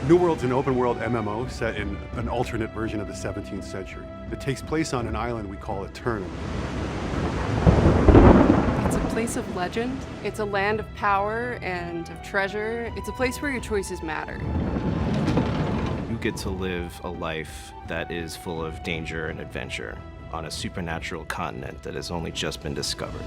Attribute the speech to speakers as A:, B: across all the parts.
A: New World's an open-world MMO set in an alternate version of the 17th century. It takes place on an island we call Eternum.
B: It's a place of legend. It's a land of power and of treasure. It's a place where your choices matter.
C: You get to live a life that is full of danger and adventure on a supernatural continent that has only just been discovered.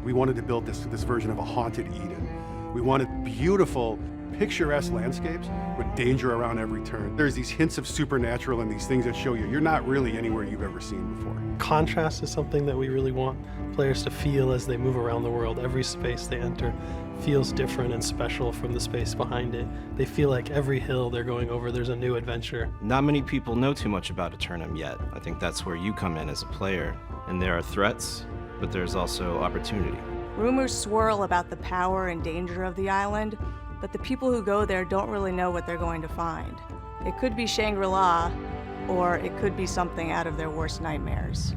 A: We wanted to build this version of a haunted Eden. We wanted beautiful, picturesque landscapes with danger around every turn. There's these hints of supernatural and these things that show you're not really anywhere you've ever seen before.
D: Contrast is something that we really want players to feel as they move around the world. Every space they enter feels different and special from the space behind it. They feel like every hill they're going over, there's a new adventure.
C: Not many people know too much about Eternum yet. I think that's where you come in as a player. And there are threats, but there's also opportunity.
E: Rumors swirl about the power and danger of the island, but the people who go there don't really know what they're going to find. It could be Shangri-La, or it could be something out of their worst nightmares.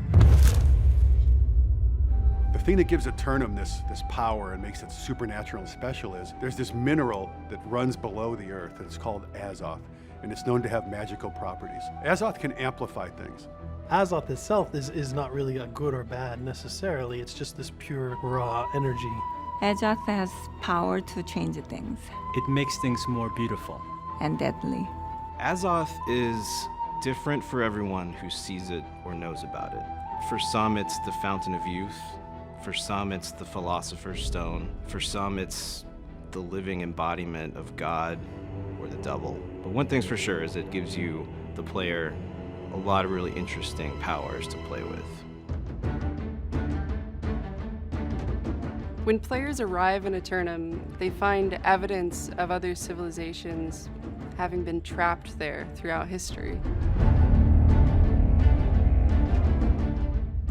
A: The thing that gives Eternum this power and makes it supernatural and special is there's this mineral that runs below the earth, and it's called Azoth, and it's known to have magical properties. Azoth can amplify things.
D: Azoth itself is not really a good or bad necessarily, it's just this pure, raw energy.
F: Azoth has power to change things.
G: It makes things more beautiful.
F: And deadly.
C: Azoth is different for everyone who sees it or knows about it. For some, it's the Fountain of Youth. For some, it's the Philosopher's Stone. For some, it's the living embodiment of God or the devil. But one thing's for sure is it gives you, the player, a lot of really interesting powers to play with.
B: When players arrive in Eternum, they find evidence of other civilizations having been trapped there throughout history.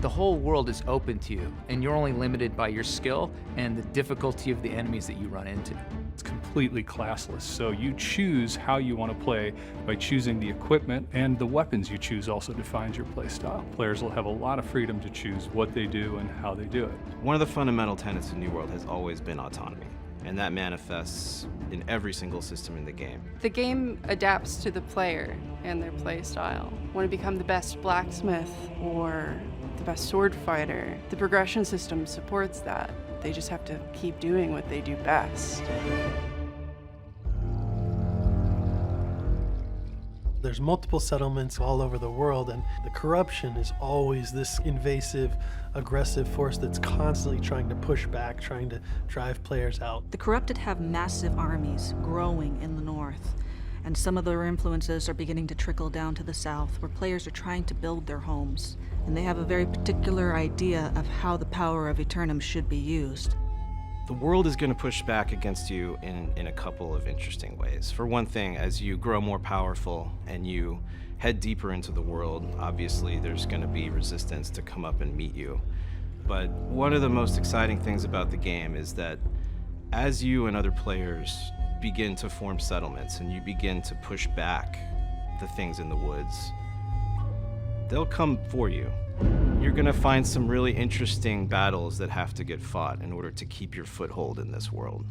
H: The whole world is open to you, and you're only limited by your skill and the difficulty of the enemies that you run into.
I: It's completely classless, so you choose how you want to play by choosing the equipment, and the weapons you choose also defines your play style. Players will have a lot of freedom to choose what they do and how they do it.
C: One of the fundamental tenets of New World has always been autonomy, and that manifests in every single system in the game.
B: The game adapts to the player and their play style. Want to become the best blacksmith or the best sword fighter? The progression system supports that. They just have to keep doing what they do best.
D: There's multiple settlements all over the world, and the corruption is always this invasive, aggressive force that's constantly trying to push back, trying to drive players out.
J: The corrupted have massive armies growing in the north, and some of their influences are beginning to trickle down to the south, where players are trying to build their homes. And they have a very particular idea of how the power of Eternum should be used.
C: The world is going to push back against you in a couple of interesting ways. For one thing, as you grow more powerful and you head deeper into the world, obviously there's going to be resistance to come up and meet you. But one of the most exciting things about the game is that as you and other players begin to form settlements and you begin to push back the things in the woods, they'll come for you. You're gonna find some really interesting battles that have to get fought in order to keep your foothold in this world.